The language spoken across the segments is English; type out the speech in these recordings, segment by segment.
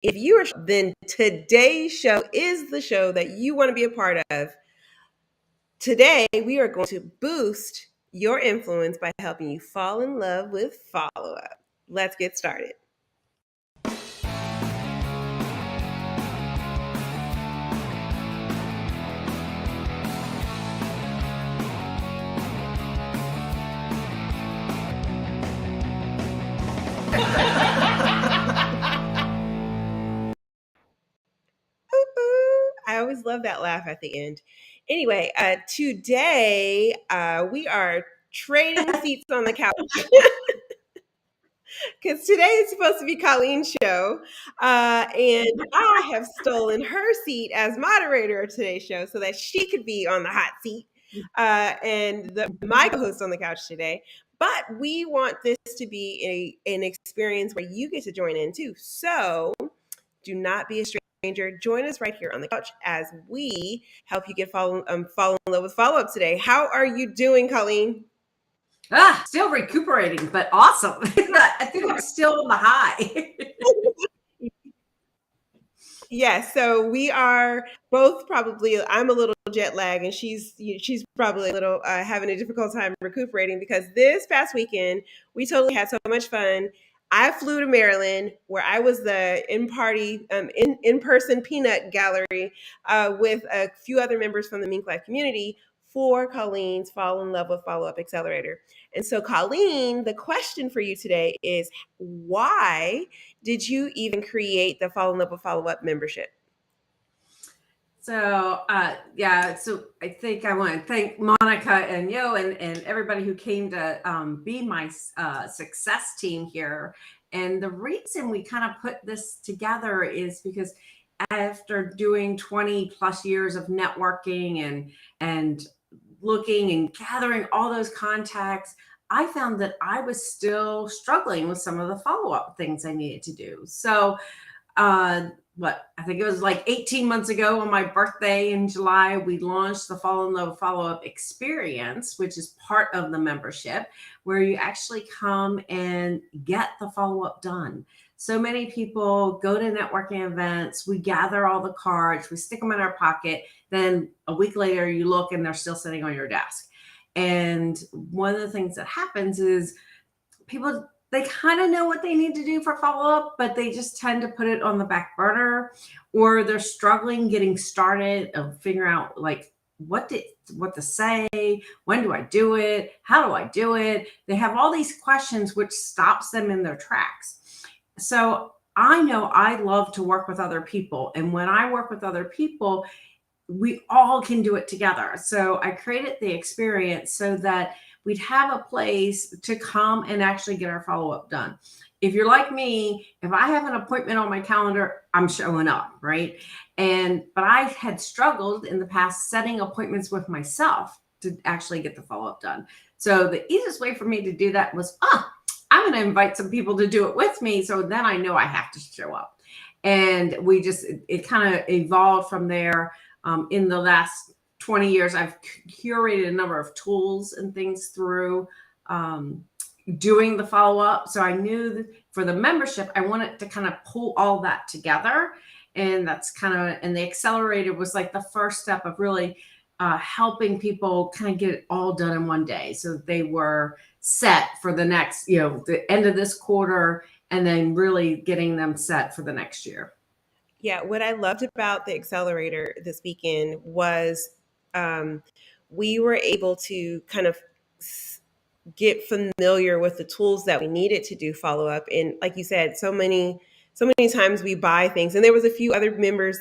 If you are, then today's show is the show that you want to be a part of. Today, we are going to boost your influence by helping you fall in love with follow-up. Let's get started. I always love that laugh at the end. Anyway, today we are trading seats on the couch because today is supposed to be Colleen's show, and I have stolen her seat as moderator of today's show so that she could be on the hot seat and my co-host on the couch today. But we want this to be an experience where you get to join in too. So do not be a stranger. Join us right here on the couch as we help you get fall in love with follow-up today. How are you doing, Colleen? Still recuperating, but awesome. I think I'm still on the high. Yes, so we are both probably. I'm a little jet lagged, and she's probably a little having a difficult time recuperating because this past weekend we totally had so much fun. I flew to Maryland, where I was the in-person peanut gallery with a few other members from the MinkLife community for Colleen's Fall in Love with Follow-Up Accelerator. And so, Colleen, the question for you today is why did you even create the Fall in Love with Follow-Up membership? So, so I think I want to thank Monica and Yo and everybody who came to be my success team here. And the reason we kind of put this together is because after doing 20 plus years of networking and looking and gathering all those contacts, I found that I was still struggling with some of the follow-up things I needed to do. So, I think it was like 18 months ago on my birthday in July, we launched the Fall in Love Follow-Up Experience, which is part of the membership, where you actually come and get the follow-up done. So many people go to networking events, we gather all the cards, we stick them in our pocket, then a week later you look and they're still sitting on your desk. And one of the things that happens is people, they kind of know what they need to do for follow-up, but they just tend to put it on the back burner, or they're struggling getting started of figuring out like what to say, when do I do it, how do I do it? They have all these questions which stops them in their tracks. So I know I love to work with other people, and when I work with other people, we all can do it together. So I created the experience so that we'd have a place to come and actually get our follow-up done. If you're like me, if I have an appointment on my calendar, I'm showing up, right? But I had struggled in the past setting appointments with myself to actually get the follow-up done. So the easiest way for me to do that was, I'm going to invite some people to do it with me. So then I know I have to show up. And it kind of evolved from there. In the last 20 years, I've curated a number of tools and things through doing the follow-up. So I knew that for the membership, I wanted to kind of pull all that together. And that's and the accelerator was like the first step of really helping people kind of get it all done in one day. So they were set for the next, the end of this quarter, and then really getting them set for the next year. Yeah, what I loved about the accelerator this weekend was we were able to kind of get familiar with the tools that we needed to do follow up. And like you said, so many times we buy things, and there was a few other members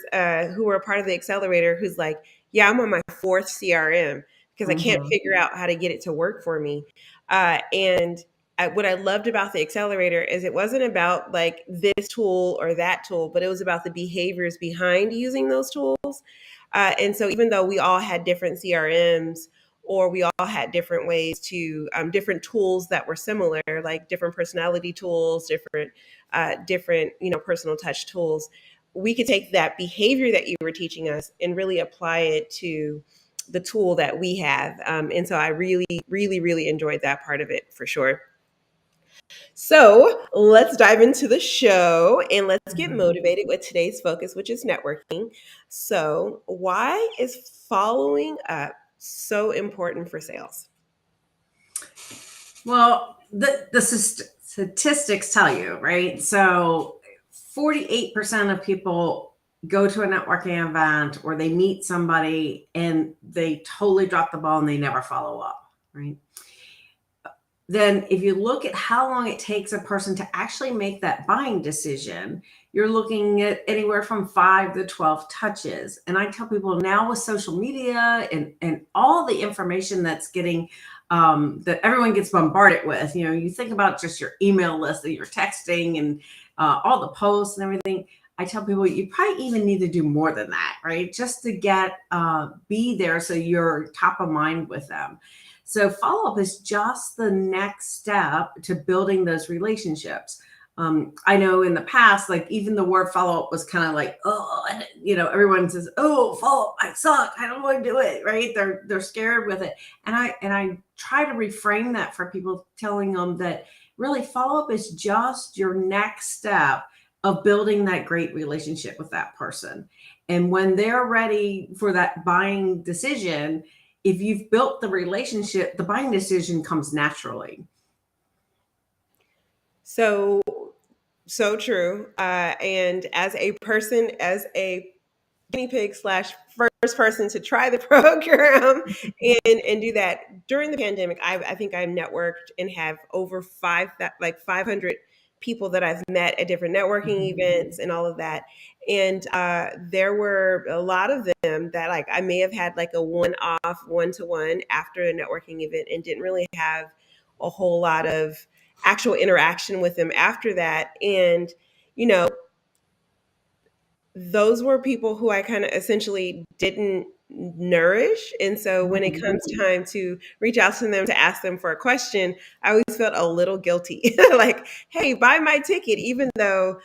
who were a part of the accelerator who's like, yeah, I'm on my 4th CRM because I can't figure out how to get it to work for me. What I loved about the accelerator is it wasn't about like this tool or that tool, but it was about the behaviors behind using those tools. And so even though we all had different CRMs, or we all had different ways to different tools that were similar, like different personality tools, different personal touch tools, we could take that behavior that you were teaching us and really apply it to the tool that we have. And so I really, really, really enjoyed that part of it for sure. So let's dive into the show and let's get motivated with today's focus, which is networking. So, why is following up so important for sales? Well, the statistics tell you, right? So 48% of people go to a networking event or they meet somebody and they totally drop the ball and they never follow up, right? Then if you look at how long it takes a person to actually make that buying decision, you're looking at anywhere from 5 to 12 touches. And I tell people now with social media and all the information that's getting that everyone gets bombarded with, you think about just your email list that you're texting and all the posts and everything. I tell people you probably even need to do more than that, right? Just to get be there so you're top of mind with them. So follow up is just the next step to building those relationships. I know in the past, like even the word follow up was kind of like, oh, everyone says, oh, follow up, I suck, I don't want to do it, right? They're scared with it, and I try to reframe that for people, telling them that really follow up is just your next step of building that great relationship with that person. And when they're ready for that buying decision, if you've built the relationship, the buying decision comes naturally. So, so true. And as a person, as a guinea pig slash first person to try the program and do that during the pandemic, I think I networked and have over 500 people that I've met at different networking events and all of that. And there were a lot of them that like I may have had like a one-off one-to-one after a networking event and didn't really have a whole lot of actual interaction with them after that. And you know, those were people who I kind of essentially didn't nourish. And so when it comes time to reach out to them to ask them for a question, I always felt a little guilty. Like, hey, buy my ticket, even though,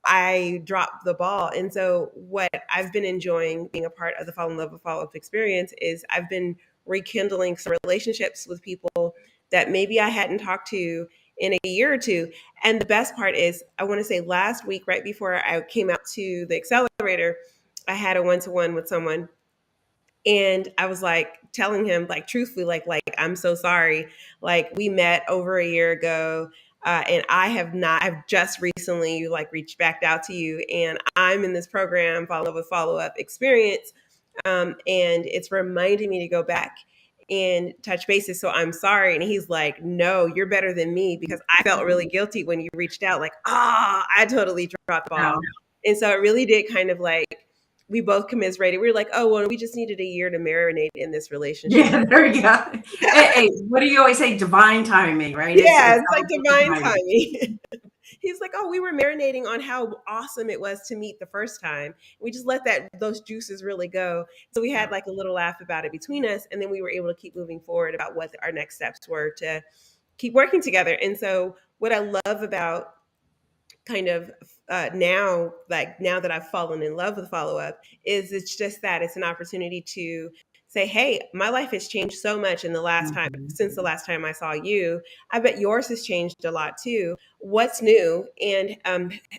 I dropped the ball. And so what I've been enjoying being a part of the Fall in Love with Follow Up experience is I've been rekindling some relationships with people that maybe I hadn't talked to in a year or two. And the best part is, I want to say last week, right before I came out to the accelerator, I had a one-to-one with someone. And I was like telling him, like, truthfully, like, I'm so sorry. Like, we met over a year ago. And I've just recently like reached back out to you, and I'm in this program, Follow Up experience. And it's reminding me to go back and touch bases. So I'm sorry. And he's like, no, you're better than me, because I felt really guilty when you reached out, like, I totally dropped the ball. And so it really did kind of like, we both commiserated. We were like, oh, well, we just needed a year to marinate in this relationship. Yeah, there you go. Hey, what do you always say? Divine timing, right? Yeah, it's like divine timing. He's like, oh, we were marinating on how awesome it was to meet the first time. We just let those juices really go. So we had like a little laugh about it between us, and then we were able to keep moving forward about what our next steps were to keep working together. And so what I love about kind of now that I've fallen in love with follow up is it's just that it's an opportunity to say, hey, my life has changed so much in the last time since the last time I saw you. I bet yours has changed a lot too. What's new? And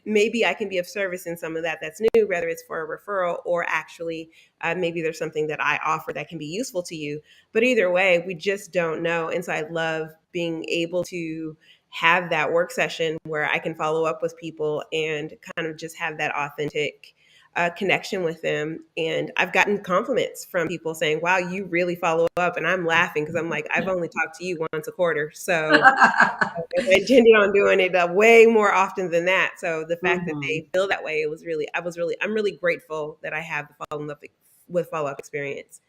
maybe I can be of service in some of that's new, whether it's for a referral or actually maybe there's something that I offer that can be useful to you. But either way, we just don't know. And so I love being able to have that work session where I can follow up with people and kind of just have that authentic connection with them. And I've gotten compliments from people saying, wow, you really follow up. And I'm laughing because I'm like, I've only talked to you once a quarter. So I intended on doing it way more often than that. So the fact that they feel that way, I'm really grateful that I have the follow up experience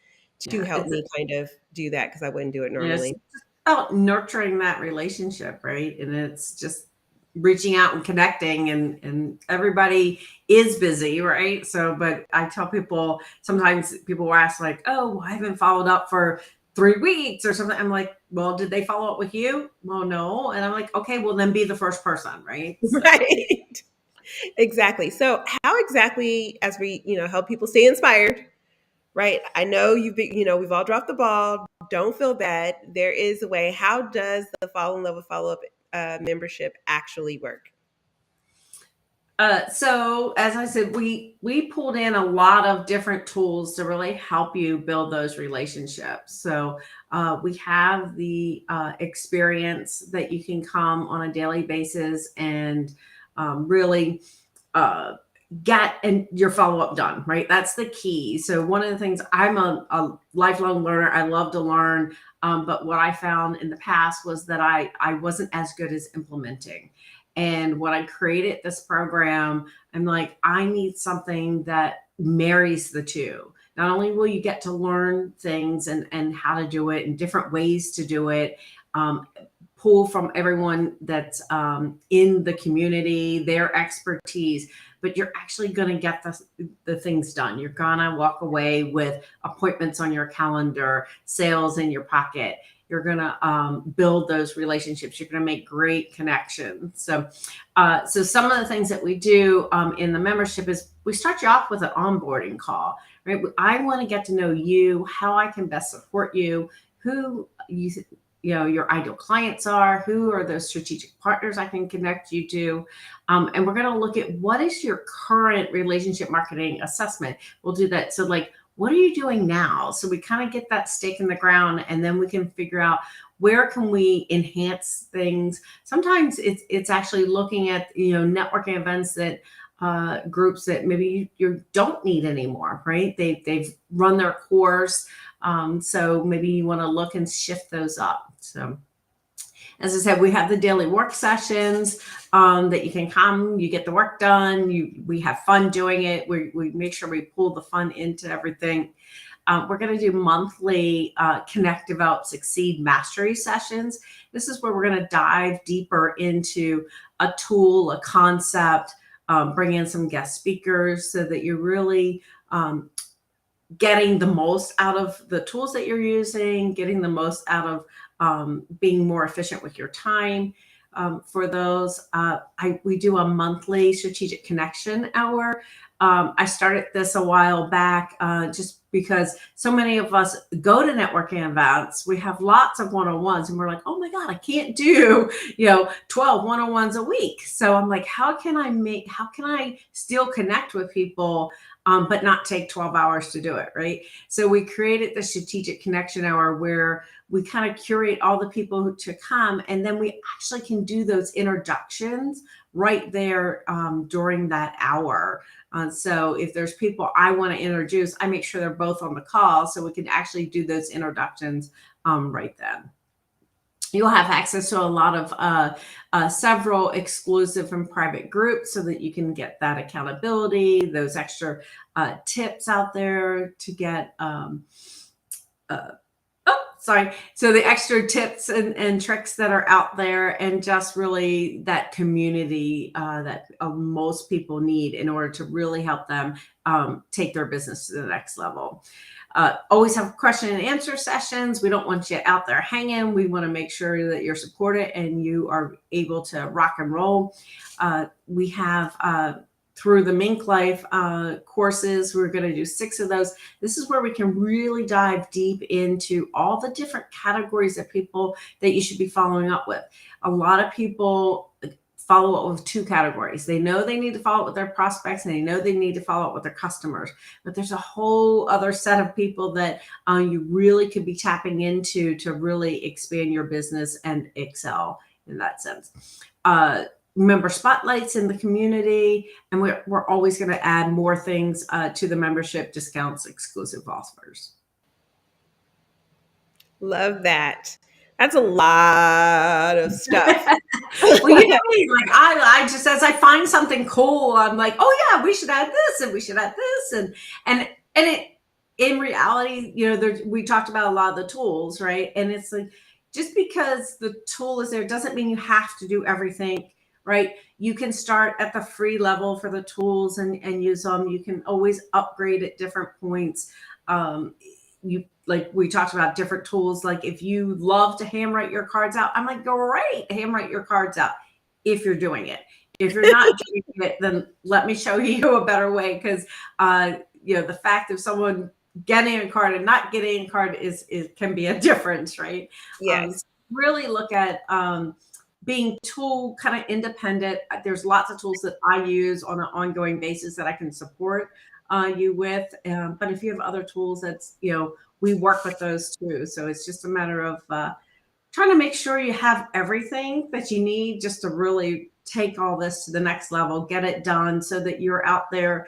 to help me kind of do that, because I wouldn't do it normally. About nurturing that relationship, right? And it's just reaching out and connecting, and everybody is busy, right? So, but I tell people, sometimes people will ask like, oh, I haven't followed up for 3 weeks or something. I'm like, well, did they follow up with you? Well, no. And I'm like, okay, well then be the first person, right? So. Right. Exactly. So how exactly, as we, help people stay inspired, right? I know we've all dropped the ball. Don't feel bad. There is a way. How does the Fall in Love with Follow Up membership actually work? So as I said, we pulled in a lot of different tools to really help you build those relationships. So we have the experience that you can come on a daily basis and really get and your follow-up done, right? That's the key. So one of the things, I'm a lifelong learner. I love to learn. But what I found in the past was that I wasn't as good as implementing. And when I created this program, I'm like, I need something that marries the two. Not only will you get to learn things and how to do it and different ways to do it, pull from everyone that's in the community, their expertise, but you're actually going to get the things done. You're going to walk away with appointments on your calendar, sales in your pocket. You're going to build those relationships. You're going to make great connections. So some of the things that we do in the membership is we start you off with an onboarding call, right? I want to get to know you, how I can best support you, who your ideal clients are, who are those strategic partners I can connect you to. And we're going to look at what is your current relationship marketing assessment. We'll do that. So like, what are you doing now? So we kind of get that stake in the ground, and then we can figure out where can we enhance things. Sometimes it's actually looking at, networking events that groups that maybe you don't need anymore, right? They've run their course. So maybe you want to look and shift those up. So as I said, we have the daily work sessions that you can come, you get the work done, we have fun doing it. We make sure we pull the fun into everything. We're going to do monthly Connect, Develop, Succeed mastery sessions. This is where we're going to dive deeper into a tool, a concept, bring in some guest speakers so that you're really getting the most out of the tools that you're using, getting the most out of being more efficient with your time. For those, we do a monthly strategic connection hour. I started this a while back just because so many of us go to networking events. We have lots of one-on-ones and we're like, oh my God, I can't do 12 one-on-ones a week. So I'm like, how can I still connect with people but not take 12 hours to do it, right? So we created the strategic connection hour where we kind of curate all the people to come, and then we actually can do those introductions right there during that hour. So if there's people I want to introduce, I make sure they're both on the call so we can actually do those introductions right then. You'll have access to a lot of several exclusive and private groups so that you can get that accountability, those extra tips out there to get so the extra tips and tricks that are out there, and just really that community that most people need in order to really help them take their business to the next level. Always have question and answer sessions. We don't want you out there hanging. We want to make sure that you're supported and you are able to rock and roll. We have through the MinkLife courses, we're going to do 6 of those. This is where we can really dive deep into all the different categories of people that you should be following up with. A lot of people follow up with 2 categories. They know they need to follow up with their prospects, and they know they need to follow up with their customers. But there's a whole other set of people that you really could be tapping into to really expand your business and excel in that sense. Member spotlights in the community, and we're always going to add more things to the membership, discounts, exclusive offers. Love that. That's a lot of stuff. Well, you know me, like I just, as I find something cool, I'm like, oh yeah, we should add this and we should add this, and it in reality, we talked about a lot of the tools, right? And it's like, just because the tool is there doesn't mean you have to do everything, right? You can start at the free level for the tools and use them. You can always upgrade at different points. Like we talked about different tools. Like if you love to handwrite your cards out, I'm like, great, handwrite your cards out if you're doing it. If you're not doing it, then let me show you a better way. Because the fact of someone getting a card and not getting a card is can be a difference, right? Yes. Really look at being tool kind of independent. There's lots of tools that I use on an ongoing basis that I can support you with. But if you have other tools, that's, we work with those too. So it's just a matter of trying to make sure you have everything that you need just to really take all this to the next level, get it done so that you're out there,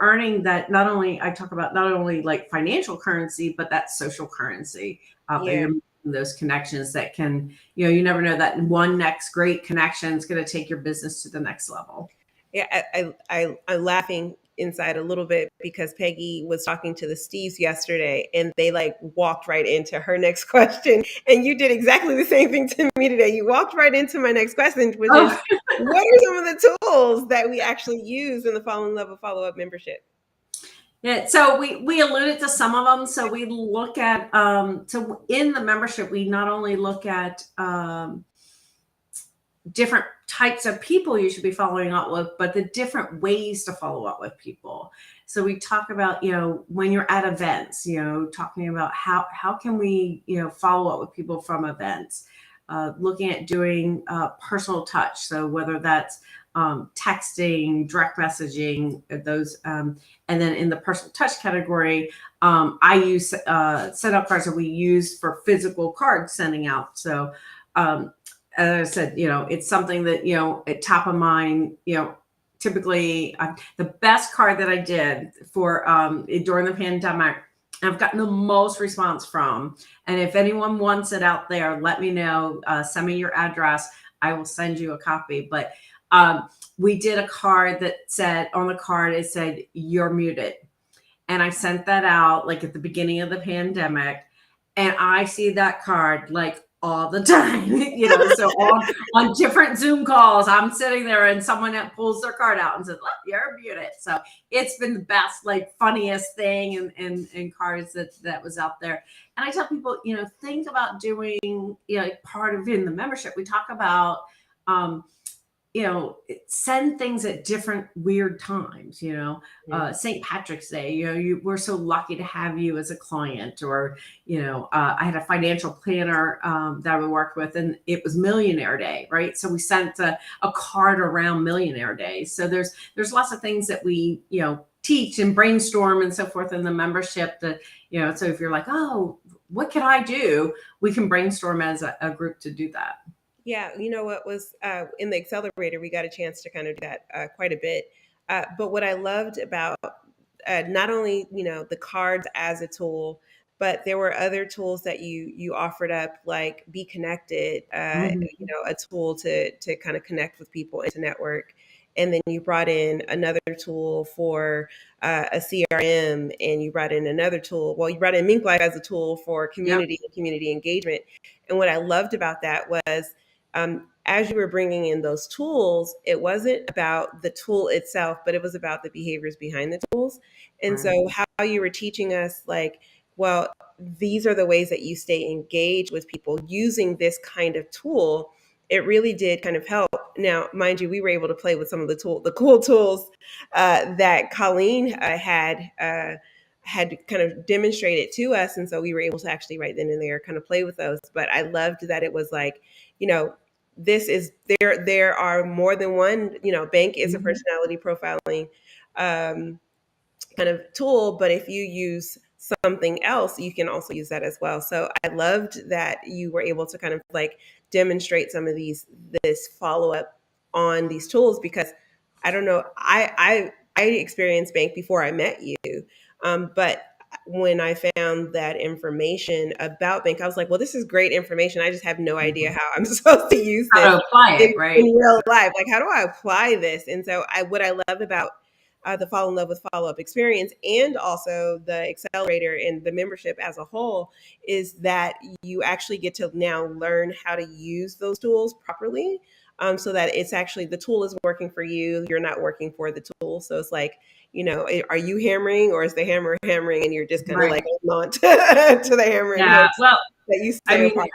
earning that. Not only I talk about not only like financial currency, but that social currency out there. Yeah. You're making those connections that can, you never know, that one next great connection is going to take your business to the next level. Yeah, I'm laughing inside a little bit because Peggy was talking to the Steves yesterday and they like walked right into her next question. And you did exactly the same thing to me today. You walked right into my next question, which is what are some of the tools that we actually use in the Fall in Love with Follow-Up membership? Yeah, so we alluded to some of them. So we look at, so in the membership, we not only look at different types of people you should be following up with, but the different ways to follow up with people. So we talk about, when you're at events, talking about how can we, follow up with people from events, looking at doing personal touch. So whether that's texting, direct messaging, those, and then in the personal touch category, I use set up cards that we use for physical card sending out. So as I said, it's something that, at top of mind, typically the best card that I did for during the pandemic, I've gotten the most response from. And if anyone wants it out there, let me know, send me your address. I will send you a copy. But we did a card that said, on the card, it said, "You're muted." And I sent that out like at the beginning of the pandemic. And I see that card like all the time, so on different Zoom calls, I'm sitting there and someone that pulls their card out and says, "Look, you're muted." So it's been the best, like funniest thing in cards that was out there. And I tell people, think about doing, part of in the membership, we talk about, send things at different weird times, St. Patrick's Day, we're so lucky to have you as a client, or, I had a financial planner that we worked with, and it was Millionaire Day, right? So we sent a card around Millionaire Day. So there's lots of things that we, teach and brainstorm and so forth in the membership that, so if you're like, oh, what can I do? We can brainstorm as a group to do that. Yeah, what was in the accelerator, we got a chance to kind of do that quite a bit. But what I loved about not only, the cards as a tool, but there were other tools that you offered up, like Be Connected, a tool to kind of connect with people and to network. And then you brought in another tool for a CRM, and you brought in another tool. Well, you brought in MinkLife as a tool for community and community engagement. And what I loved about that was, as you were bringing in those tools, it wasn't about the tool itself, but it was about the behaviors behind the tools. And so how you were teaching us, like, well, these are the ways that you stay engaged with people using this kind of tool. It really did kind of help. Now, mind you, we were able to play with some of the cool tools that Colleen had kind of demonstrated to us. And so we were able to actually right then and there kind of play with those. But I loved that it was like, this is there are more than one, Bank is a personality profiling kind of tool, but if you use something else, you can also use that as well. So I loved that you were able to kind of like demonstrate some of this follow-up on these tools, because I don't know, I experienced Bank before I met you. But when I found that information about Bank, I was like, well, this is great information. I just have no idea how I'm supposed to use this how to apply it, right? in real life. Like, how do I apply this? And so what I love about the Fall in Love with Follow-Up experience, and also the accelerator and the membership as a whole, is that you actually get to now learn how to use those tools properly, so that it's actually, the tool is working for you. You're not working for the tool. So it's like, are you hammering, or is the hammer hammering and you're just kind of like holding on to the hammer? Yeah, well, that you stay apart.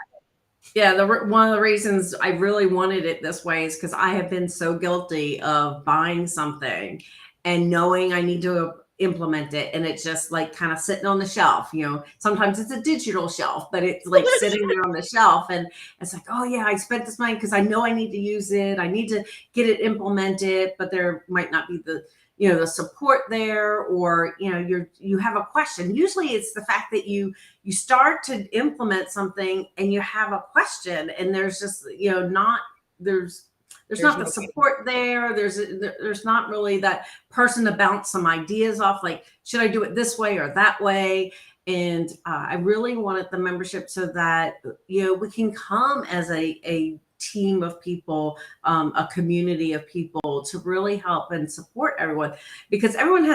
Yeah, one of the reasons I really wanted it this way is because I have been so guilty of buying something and knowing I need to implement it, and it's just like kind of sitting on the shelf. Sometimes it's a digital shelf, but it's like sitting there on the shelf, and it's like, oh yeah, I spent this money because I know I need to use it, I need to get it implemented, but there might not be the the support there, or you have a question. Usually it's the fact that you start to implement something and you have a question, and there's just not there's not the support there. There's not really that person to bounce some ideas off, like, should I do it this way or that way? And I really wanted the membership so that we can come as a team of people, a community of people, to really help and support everyone, because everyone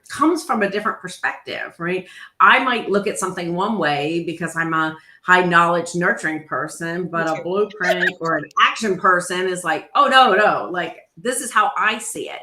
comes from a different perspective, right? I might look at something one way because I'm a high knowledge nurturing person, but a blueprint or an action person is like, oh no, like, this is how I see it.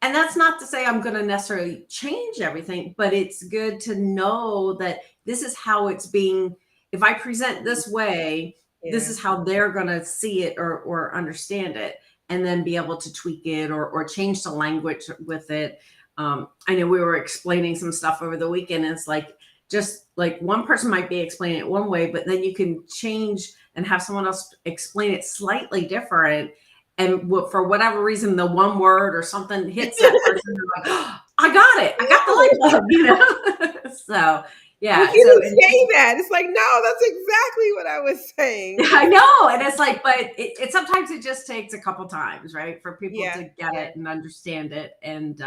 And that's not to say I'm going to necessarily change everything, but it's good to know that this is how it's being. If I present this way, this is how they're going to see it or understand it, and then be able to tweak it or change the language with it. I know we were explaining some stuff over the weekend. And it's like, just like one person might be explaining it one way, but then you can change and have someone else explain it slightly different. And for whatever reason, the one word or something hits that person, they're like, oh, I got it. I got the light bulb, So yeah. You didn't say that. It's like, no, that's exactly what I was saying. I know. And it's like, but it sometimes it just takes a couple times, right, for people to get it and understand it. And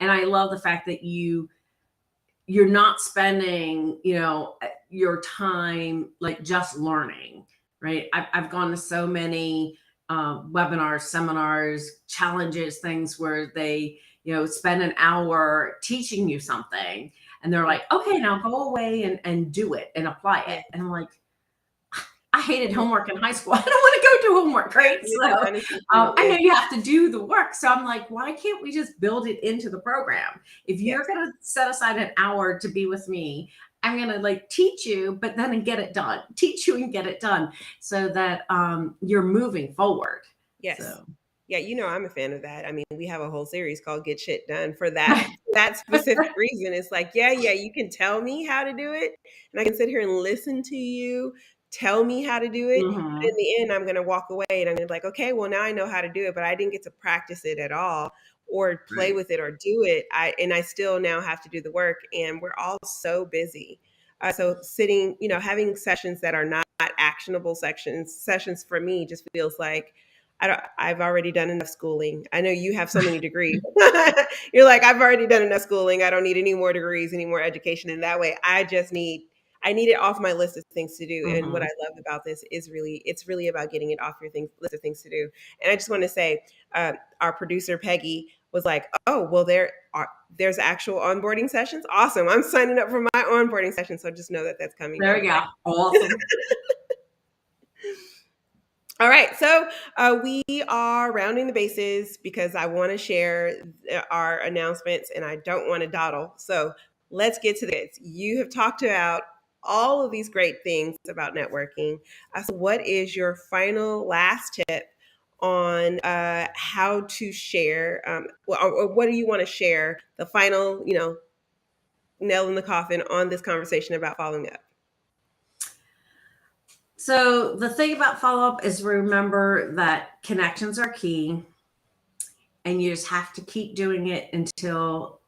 I love the fact that you're not spending, your time like just learning, right? I've gone to so many webinars, seminars, challenges, things where they, spend an hour teaching you something, and they're like, okay, now go away and do it and apply it. And I'm like, I hated homework in high school. I don't want to go do homework, right? So I know you have to do the work. So I'm like, why can't we just build it into the program? If you're going to set aside an hour to be with me, I'm going to like teach you, but then get it done. Teach you and get it done, so that you're moving forward. Yes. So. Yeah, I'm a fan of that. I mean, we have a whole series called Get Shit Done for that specific reason. It's like, yeah, you can tell me how to do it, and I can sit here and listen to you tell me how to do it. Mm-hmm. But in the end, I'm going to walk away and I'm going to be like, okay, well, now I know how to do it, but I didn't get to practice it at all or play with it or do it. I still now have to do the work, and we're all so busy. So sitting, having sessions that are not actionable sessions for me just feels like I've already done enough schooling. I know you have so many degrees. You're like, I've already done enough schooling. I don't need any more degrees, any more education. And that way I need it off my list of things to do. Mm-hmm. And what I love about this is it's really about getting it off your list of things to do. And I just want to say, our producer, Peggy, was like, oh, well, there's actual onboarding sessions. Awesome. I'm signing up for my onboarding session. So just know that that's coming. There we go. Awesome. All right. So we are rounding the bases because I want to share our announcements and I don't want to dawdle. So let's get to this. You have talked about all of these great things about networking. So what is your final last tip on how to share, or what do you want to share, the final, nail in the coffin on this conversation about following up? So the thing about follow-up is, remember that connections are key, and you just have to keep doing it until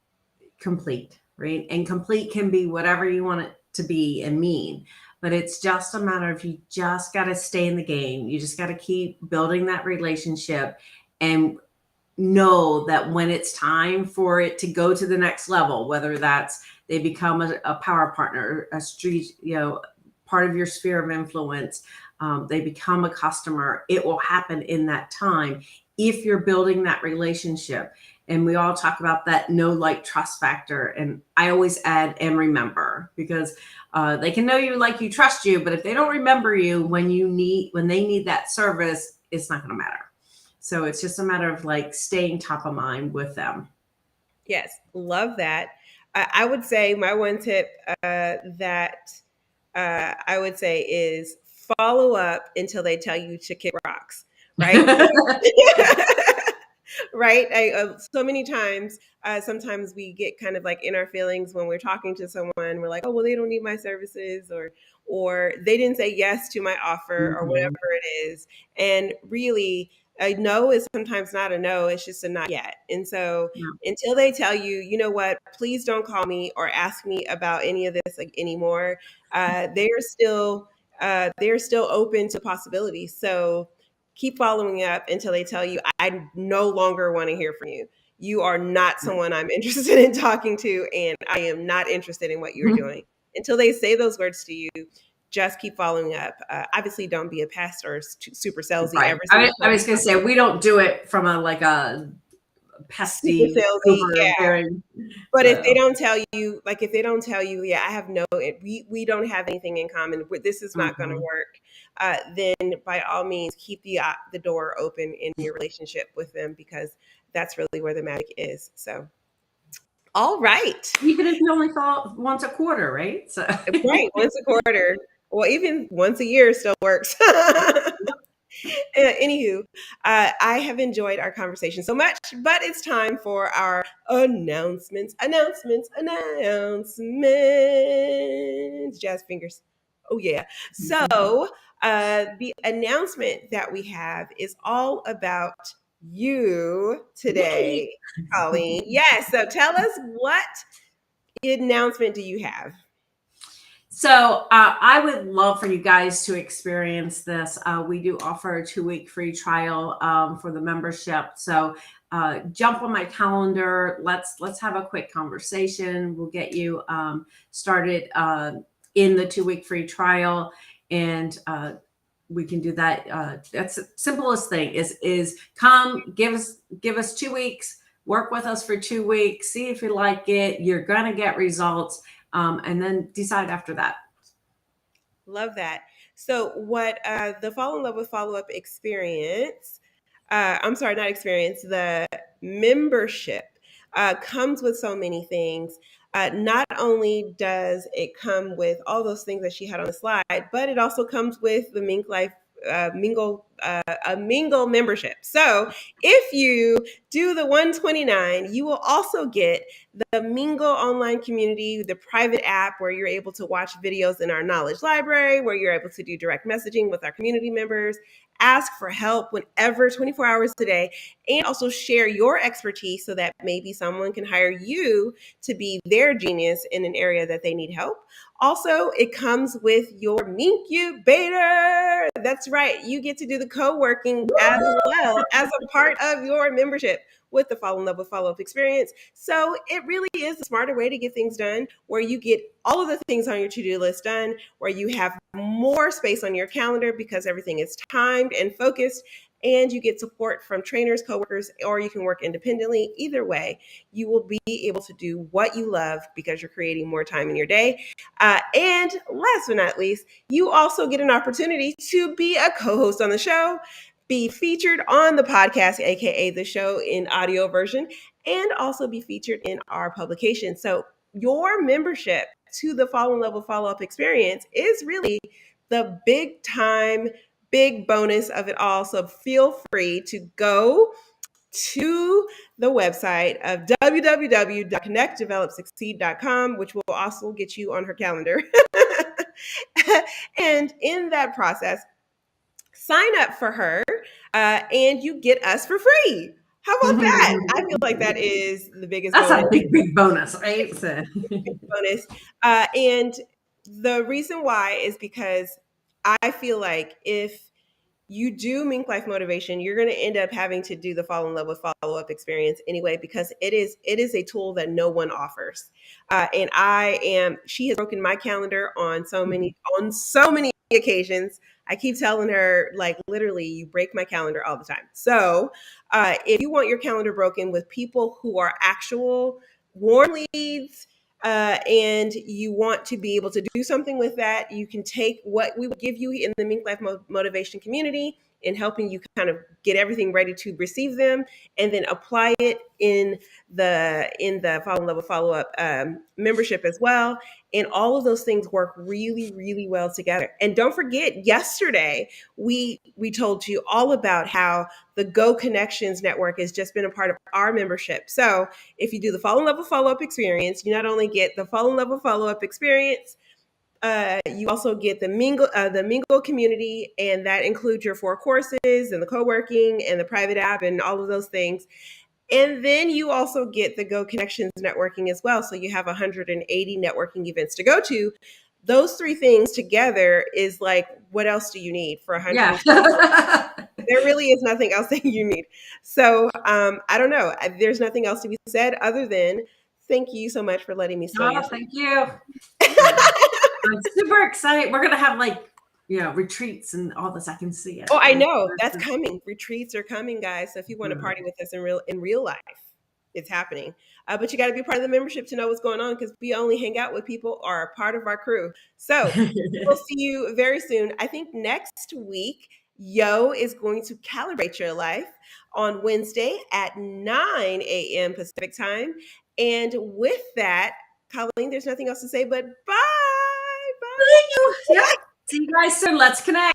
complete, right? And complete can be whatever you want it to be and mean, but it's just a matter of, you just got to stay in the game. You just got to keep building that relationship and know that when it's time for it to go to the next level, whether that's they become a power partner, a street, part of your sphere of influence, they become a customer, it will happen in that time if you're building that relationship. And we all talk about that know, like, trust factor. And I always add, and remember, because they can know you, like you, trust you, but if they don't remember you when they need that service, it's not going to matter. So it's just a matter of like staying top of mind with them. Yes, love that. I would say my one tip that I would say is follow up until they tell you to kick rocks, right? right? So many times, sometimes we get kind of like in our feelings when we're talking to someone. We're like, oh, well, they don't need my services, or they didn't say yes to my offer, or Mhm. whatever it is. And really, a no is sometimes not a no; it's just a not yet. And so, Yeah. until they tell you, you know what, please don't call me or ask me about any of this like anymore, they're still open to possibilities. So keep following up until they tell you, I no longer want to hear from you. You are not someone I'm interested in talking to, and I am not interested in what you're doing. Until they say those words to you, just keep following up. Obviously, don't be a pest or super salesy Right. every single I time. was going to say, we don't do it from a Super pesty, salesy, yeah. overbearing. But if they So, don't tell you, yeah, I have we don't have anything in common. This is not going to mhm. work. Then by all means, keep the door open in your relationship with them, because that's really where the magic is. So, all right, Even if you only call once a quarter, right? So, right, once a quarter, well, even once a year still works. Anywho, I have enjoyed our conversation so much, but it's time for our announcements. Jazz fingers. Oh, yeah. So, the announcement that we have is all about you yay. today, Colleen. Yes. So, tell us, what announcement do you have? So I would love for you guys to experience this. We do offer a 2-week free trial for the membership. So jump on my calendar. Let's have a quick conversation. We'll get you started in the 2-week free trial, and we can do that. That's the simplest thing. Is come give us 2 weeks. Work with us for 2 weeks. See if you like it. You're gonna get results. And then decide after that. Love that. So, what the Fall in Love with Follow Up experience, I'm sorry, not experience, the membership comes with so many things. Not only does it come with all those things that she had on the slide, but it also comes with the MinkLife a Mingle membership. So, if you do the 129, you will also get the Mingle online community, the private app where you're able to watch videos in our knowledge library, where you're able to do direct messaging with our community members, ask for help whenever, 24 hours a day, and also share your expertise so that maybe someone can hire you to be their genius in an area that they need help. Also, it comes with your Minkubator. That's right. You get to do the co-working as well as a part of your membership with the Fall in Love with Follow-Up experience. So it really is a smarter way to get things done, where you get all of the things on your to-do list done, where you have more space on your calendar because everything is timed and focused, and you get support from trainers, coworkers, or you can work independently. Either way, you will be able to do what you love because you're creating more time in your day. And last but not least, you also get an opportunity to be a co-host on the show, be featured on the podcast, aka the show in audio version, and also be featured in our publication. So your membership to the Fall in Love with Follow Up experience is really the big time, big bonus of it all. So feel free to go to the website of www.connectdevelopsucceed.com, which will also get you on her calendar. And in that process, sign up for her, and you get us for free. How about that? I feel like that is the biggest That's bonus. a big bonus, right? So. Bonus. And the reason why is because I feel like if you do Mink Life Motivation, you're going to end up having to do the Fall in Love with Follow Up experience anyway, because it is a tool that no one offers. And she has broken my calendar on so many occasions. I keep telling her, like, literally, you break my calendar all the time. So if you want your calendar broken with people who are actual warm leads, and you want to be able to do something with that, you can take what we would give you in the Mink Life Motivation community in helping you kind of get everything ready to receive them, and then apply it in the Fall in Love with Follow Up membership as well. And all of those things work really, really well together. And don't forget, yesterday we told you all about how the Go Connections Network has just been a part of our membership. So if you do the Fall in Love with Follow Up experience, you not only get the Fall in Love with Follow Up experience, you also get the Mingle community, and that includes your 4 courses and the co-working and the private app and all of those things. And then you also get the Go Connections networking as well. So you have 180 networking events to go to. Those 3 things together is like, what else do you need for 100? Yeah. There really is nothing else that you need. So I don't know. There's nothing else to be said other than thank you so much for letting me steal your Thank you. I'm super excited. We're going to have retreats and all this. I can see it. Oh, I know. That's coming. Retreats are coming, guys. So if you want to party with us in real life, it's happening. But you got to be part of the membership to know what's going on, because we only hang out with people who are a part of our crew. So we'll see you very soon. I think next week, Yo is going to calibrate your life on Wednesday at 9 a.m. Pacific time. And with that, Colleen, there's nothing else to say but bye. Thank you. Yep. See you guys soon. Let's connect.